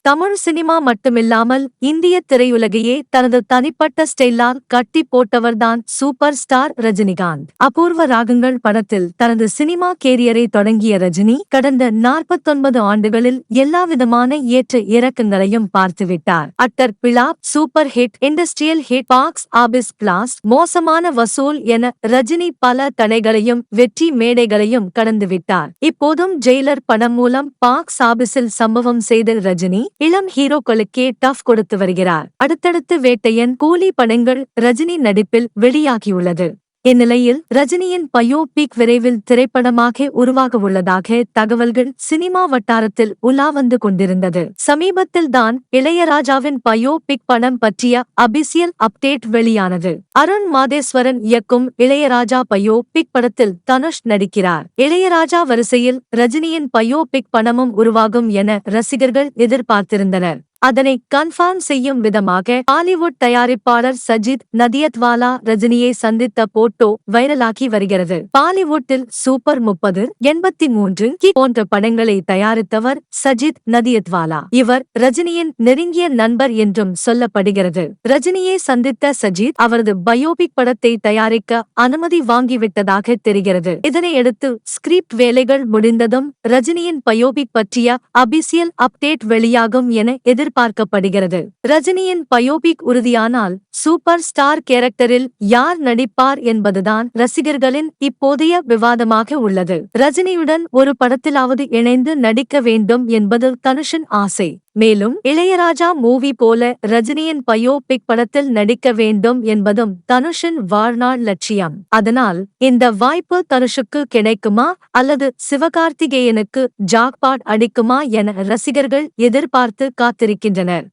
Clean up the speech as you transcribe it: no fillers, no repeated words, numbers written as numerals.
Tamil cinema மட்டுமில்லாமல் இந்திய திரையுலகையே தனது தனிப்பட்ட ஸ்டைலால் கட்டி போட்டவர்தான் சூப்பர் ஸ்டார் ரஜினிகாந்த். அபூர்வ ராகங்கள் படத்தில் தனது சினிமா கேரியரை தொடங்கிய ரஜினி கடந்த 49 ஆண்டுகளில் எல்லாவிதமான ஏற்ற இறக்கங்களையும் பார்த்துவிட்டார். Utter flop, super hit, industrial hit, box office blast, மோசமான வசூல் என ரஜினி பல தடைகளையும் வெற்றி மேடைகளையும் கடந்துவிட்டார். இப்போதும் ஜெயிலர் படம் மூலம் பாக்ஸ் ஆபீஸில் சம்பவம் செய்த ரஜினி இளம் ஹீரோக்களுக்கே டஃப் கொடுத்து வருகிறார். அடுத்தடுத்து வேட்டையன், கூலி படங்கள் ரஜினி நடிப்பில் வெளியாகியுள்ளது. இந்நிலையில் ரஜினியின் பயோபிக் விரைவில் திரைப்படமாக உருவாக உள்ளதாக தகவல்கள் சினிமா வட்டாரத்தில் உலா வந்து கொண்டிருந்தது. சமீபத்தில் தான் இளையராஜாவின் பயோபிக் படம் பற்றிய அபிஷியல் அப்டேட் வெளியானது. அருண் மாதேஸ்வரன் இயக்கும் இளையராஜா பயோபிக் படத்தில் தனுஷ் நடிக்கிறார். இளையராஜா வரிசையில் ரஜினியின் பயோபிக் படமும் உருவாகும் என ரசிகர்கள் எதிர்பார்த்திருந்தனர். அதனை கன்ஃபார்ம் செய்யும் விதமாக பாலிவுட் தயாரிப்பாளர் சஜித் நதியத்வாலா ரஜினியை சந்தித்த போட்டோ வைரலாகி வருகிறது. பாலிவுட்டில் சூப்பர் 30, 83 போன்ற படங்களை தயாரித்தவர் சஜித் நதியத்வாலா. இவர் ரஜினியின் நெருங்கிய நண்பர் என்றும் சொல்லப்படுகிறது. ரஜினியை சந்தித்த சஜித் அவரது பயோபிக் படத்தை தயாரிக்க அனுமதி வாங்கிவிட்டதாக தெரிகிறது. இதனையடுத்து ஸ்கிரிப்ட் வேலைகள் முடிந்ததும் ரஜினியின் பயோபிக் பற்றிய அபிஷியல் அப்டேட் வெளியாகும் என எதிர்பார்க்கப்படுகிறது. ரஜினியின் பயோபிக் உறுதியானால் சூப்பர் ஸ்டார் கேரக்டரில் யார் நடிப்பார் என்பதுதான் ரசிகர்களின் இப்போதைய விவாதமாக உள்ளது. ரஜினியுடன் ஒரு படத்திலாவது இணைந்து நடிக்க வேண்டும் என்பது தனுஷின் ஆசை. மேலும் இளையராஜா மூவி போல ரஜினியின் பயோபிக் படத்தில் நடிக்க வேண்டும் என்பதும் தனுஷின் வாழ்நாள் லட்சியம். அதனால் இந்த வாய்ப்பு தனுஷுக்கு கிடைக்குமா அல்லது சிவகார்த்திகேயனுக்கு ஜாக்பாட் அடிக்குமா என ரசிகர்கள் எதிர்பார்த்து காத்திருக்கின்றனர்.